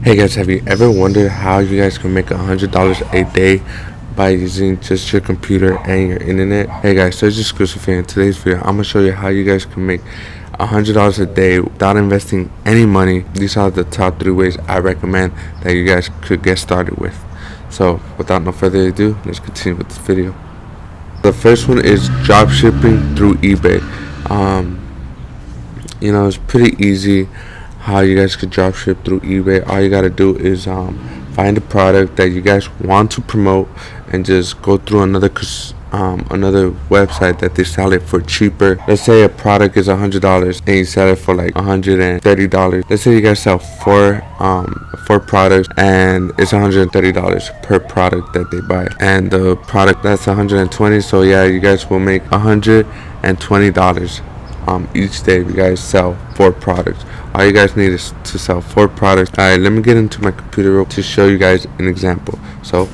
Hey guys, have you ever wondered how you guys can make $100 a day by using just your computer and your internet? Hey guys, Serg Exclusive here. In today's video, I'm gonna show you how you guys can make $100 a day without investing any money. These are the top 3 ways I recommend that you guys could get started with. So without no further ado, let's continue with this video. The first one is drop shipping through eBay. It's pretty easy how you guys could drop ship through eBay. All you gotta do is find a product that you guys want to promote and just go through another website that they sell it for cheaper. Let's say a product is $100 and you sell it for like $130. Let's say you guys sell four products and it's $130 per product that they buy, and the product that's $120. So yeah, you guys will make $120 each day if you guys sell 4 products. All you guys need is to sell 4 products. Alright, let me get into my computer to show you guys an example. So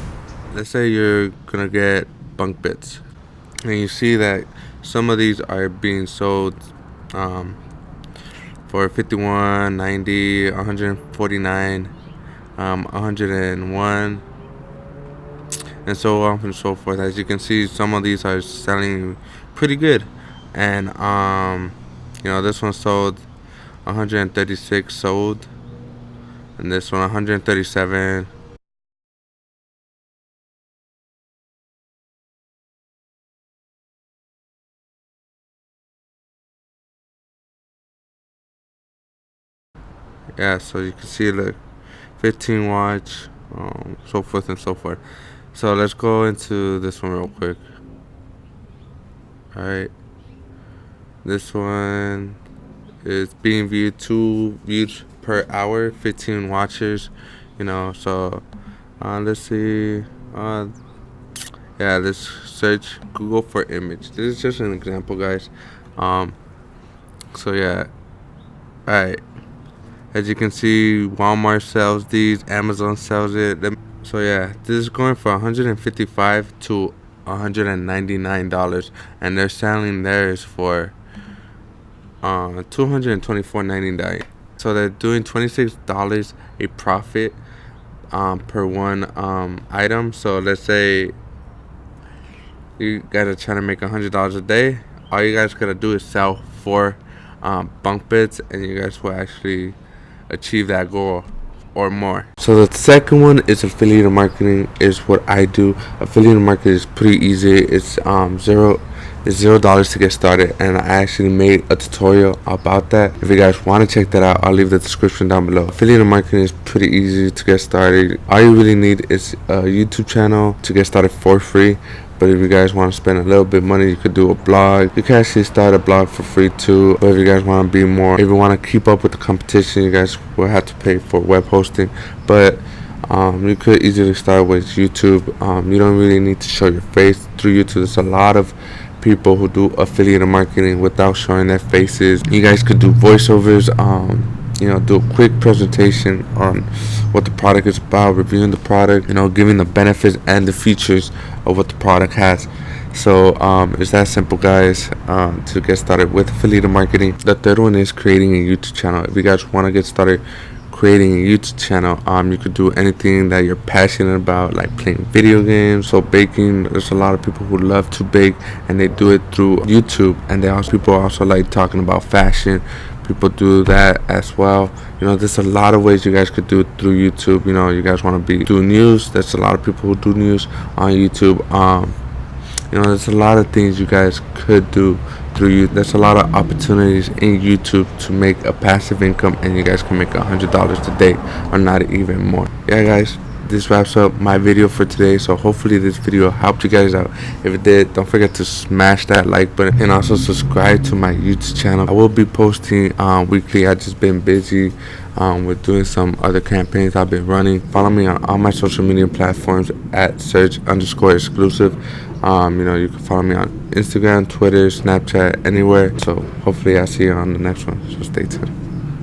let's say you're gonna get bunk beds, and you see that some of these are being sold for $51, $90, $149, $101, and so on and so forth. As you can see, some of these are selling pretty good. And this one sold 136 sold, and this one 137. Yeah, so you can see, look, 15 watch, so forth and so forth. So let's go into this one real quick. All right. This one is being viewed 2 views per hour, 15 watchers, so let's see. Let's search Google for image. This is just an example, guys. So yeah, alright. As you can see, Walmart sells these, Amazon sells it. So yeah, this is going for $155 to $199, and they're selling theirs for $224.99. So they're doing $26 a profit per one item. So let's say you guys are trying to make $100 a day. All you guys gotta do is sell 4 bunk beds, and you guys will actually achieve that goal or more. So the second one is affiliate marketing, is what I do. Affiliate marketing is pretty easy. It's $0 to get started, and I actually made a tutorial about that. If you guys want to check that out, I'll leave the description down below. Affiliate marketing is pretty easy to get started. All you really need is a YouTube channel to get started for free. But if you guys want to spend a little bit of money, you could do a blog. You can actually start a blog for free too. But if you guys want to be more, if you want to keep up with the competition, you guys will have to pay for web hosting. But you could easily start with YouTube. You don't really need to show your face through YouTube. There's a lot of people who do affiliate marketing without showing their faces. You guys could do voiceovers, do a quick presentation on what the product is about, reviewing the product, giving the benefits and the features of what the product has. So it's that simple, guys, to get started with affiliate marketing. The third one is creating a YouTube channel. If you guys want to get started creating a YouTube channel, you could do anything that you're passionate about, like playing video games. So baking, there's a lot of people who love to bake, and they do it through YouTube. And people also like talking about fashion. People do that as well. There's a lot of ways you guys could do it through YouTube. You guys want to do news. There's a lot of people who do news on YouTube. There's a lot of things you guys could do through you. There's a lot of opportunities in YouTube to make a passive income, and you guys can make $100 a day or not even more. Yeah, guys, this wraps up my video for today. So hopefully this video helped you guys out. If it did, don't forget to smash that like button and also subscribe to my YouTube channel. I will be posting weekly. I've just been busy with doing some other campaigns I've been running. Follow me on all my social media platforms at Serg_exclusive. You can follow me on Instagram, Twitter, Snapchat, anywhere. So hopefully I'll see you on the next one. So stay tuned.